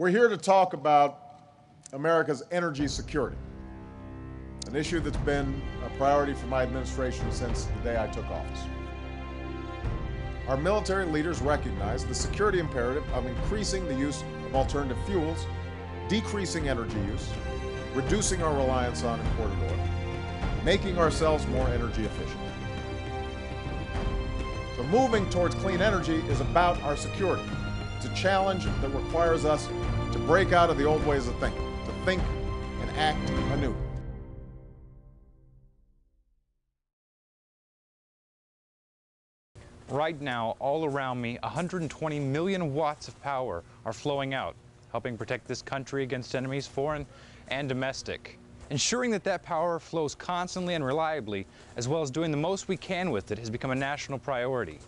We're here to talk about America's energy security, an issue that's been a priority for my administration since the day I took office. Our military leaders recognize the security imperative of increasing the use of alternative fuels, decreasing energy use, reducing our reliance on imported oil, making ourselves more energy efficient. So moving towards clean energy is about our security. It's a challenge that requires us to break out of the old ways of thinking, to think and act anew. Right now, all around me, 120 million watts of power are flowing out, helping protect this country against enemies, foreign and domestic. Ensuring that that power flows constantly and reliably, as well as doing the most we can with it, has become a national priority.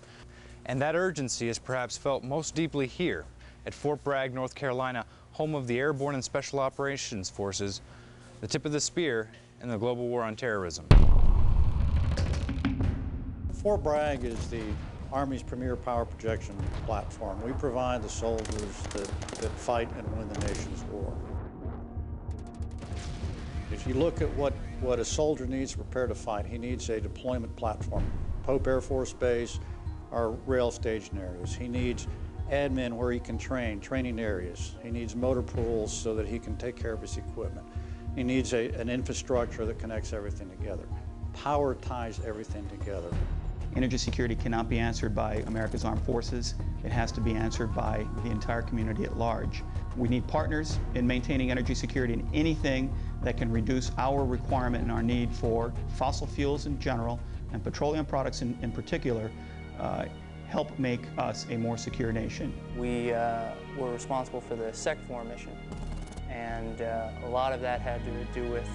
And that urgency is perhaps felt most deeply here at Fort Bragg, North Carolina, home of the Airborne and Special Operations Forces, the tip of the spear in the global war on terrorism. Fort Bragg is the Army's premier power projection platform. We provide the soldiers that fight and win the nation's war. If you look at what a soldier needs to prepare to fight, he needs a deployment platform. Pope Air Force Base, our rail station areas. He needs admin where he can train, training areas. He needs motor pools so that he can take care of his equipment. He needs an infrastructure that connects everything together. Power ties everything together. Energy security cannot be answered by America's armed forces. It has to be answered by the entire community at large. We need partners in maintaining energy security in anything that can reduce our requirement and our need for fossil fuels in general and petroleum products in particular, help make us a more secure nation. We were responsible for the SEC4 mission, and a lot of that had to do with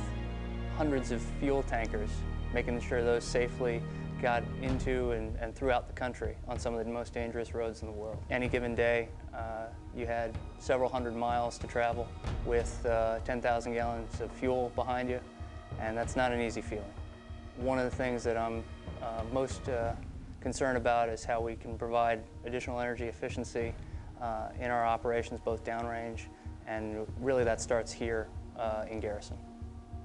hundreds of fuel tankers, making sure those safely got into and throughout the country on some of the most dangerous roads in the world. Any given day, you had several hundred miles to travel with 10,000 gallons of fuel behind you, and that's not an easy feeling. One of the things that I'm most concerned about is how we can provide additional energy efficiency in our operations, both downrange, and really that starts here in Garrison.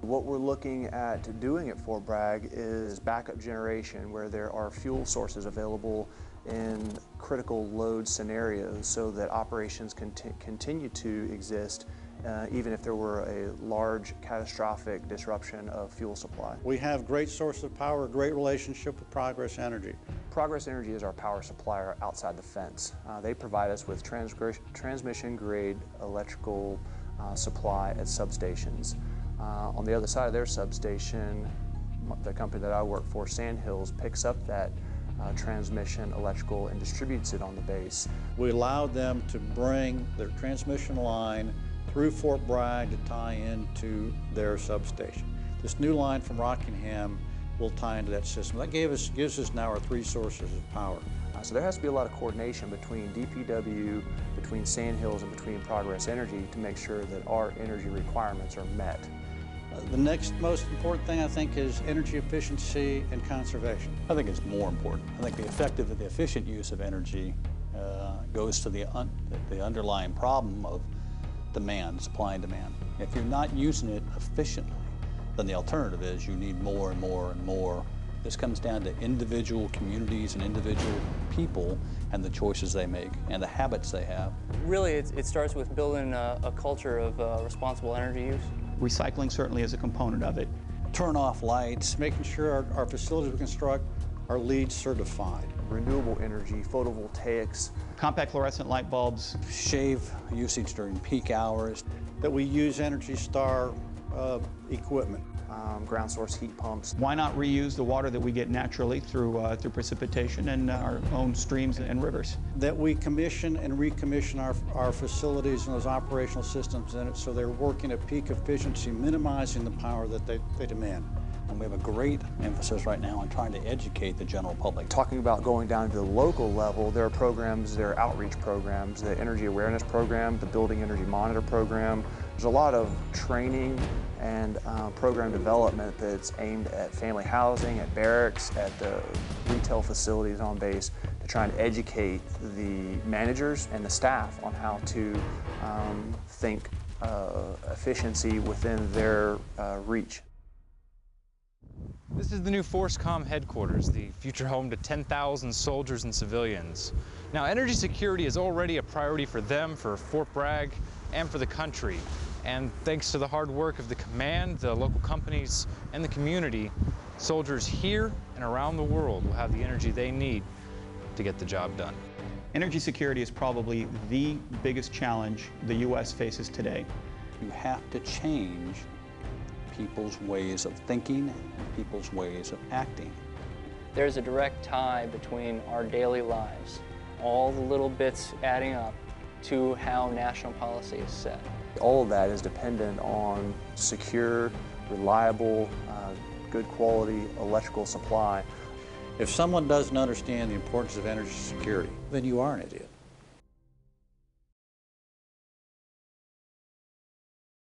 What we're looking at doing at Fort Bragg is backup generation, where there are fuel sources available in critical load scenarios so that operations can continue to exist even if there were a large catastrophic disruption of fuel supply. We have great source of power, great relationship with Progress Energy. Progress Energy is our power supplier outside the fence. They provide us with transmission-grade electrical supply at substations. On the other side of their substation, the company that I work for, Sandhills, picks up that transmission electrical and distributes it on the base. We allowed them to bring their transmission line through Fort Bragg to tie into their substation. This new line from Rockingham will tie into that system. That gives us now our three sources of power. So there has to be a lot of coordination between DPW, between Sandhills, and between Progress Energy to make sure that our energy requirements are met. The next most important thing, I think, is energy efficiency and conservation. I think it's more important. I think the effective and the efficient use of energy goes to the underlying problem of demand, supply and demand. If you're not using it efficiently, then the alternative is you need more and more and more. This comes down to individual communities and individual people and the choices they make and the habits they have. Really, it starts with building a culture of responsible energy use. Recycling certainly is a component of it. Turn off lights, making sure our facilities we construct are LEED certified. Renewable energy, photovoltaics. Compact fluorescent light bulbs. Shave usage during peak hours. That we use Energy Star equipment. Ground source heat pumps. Why not reuse the water that we get naturally through precipitation and our own streams and rivers? That we commission and recommission our facilities and those operational systems in it so they're working at peak efficiency, minimizing the power that they demand. And we have a great emphasis right now on trying to educate the general public. Talking about going down to the local level, there are programs, there are outreach programs, the Energy Awareness Program, the Building Energy Monitor Program. There's a lot of training and program development that's aimed at family housing, at barracks, at the retail facilities on base trying to educate the managers and the staff on how to think efficiency within their reach. This is the new FORSCOM headquarters, the future home to 10,000 soldiers and civilians. Now, energy security is already a priority for them, for Fort Bragg, and for the country. And thanks to the hard work of the command, the local companies, and the community, soldiers here and around the world will have the energy they need to get the job done. Energy security is probably the biggest challenge the U.S. faces today. You have to change people's ways of thinking and people's ways of acting. There's a direct tie between our daily lives, all the little bits adding up, to how national policy is set. All of that is dependent on secure, reliable, good quality electrical supply. If someone doesn't understand the importance of energy security, then you are an idiot.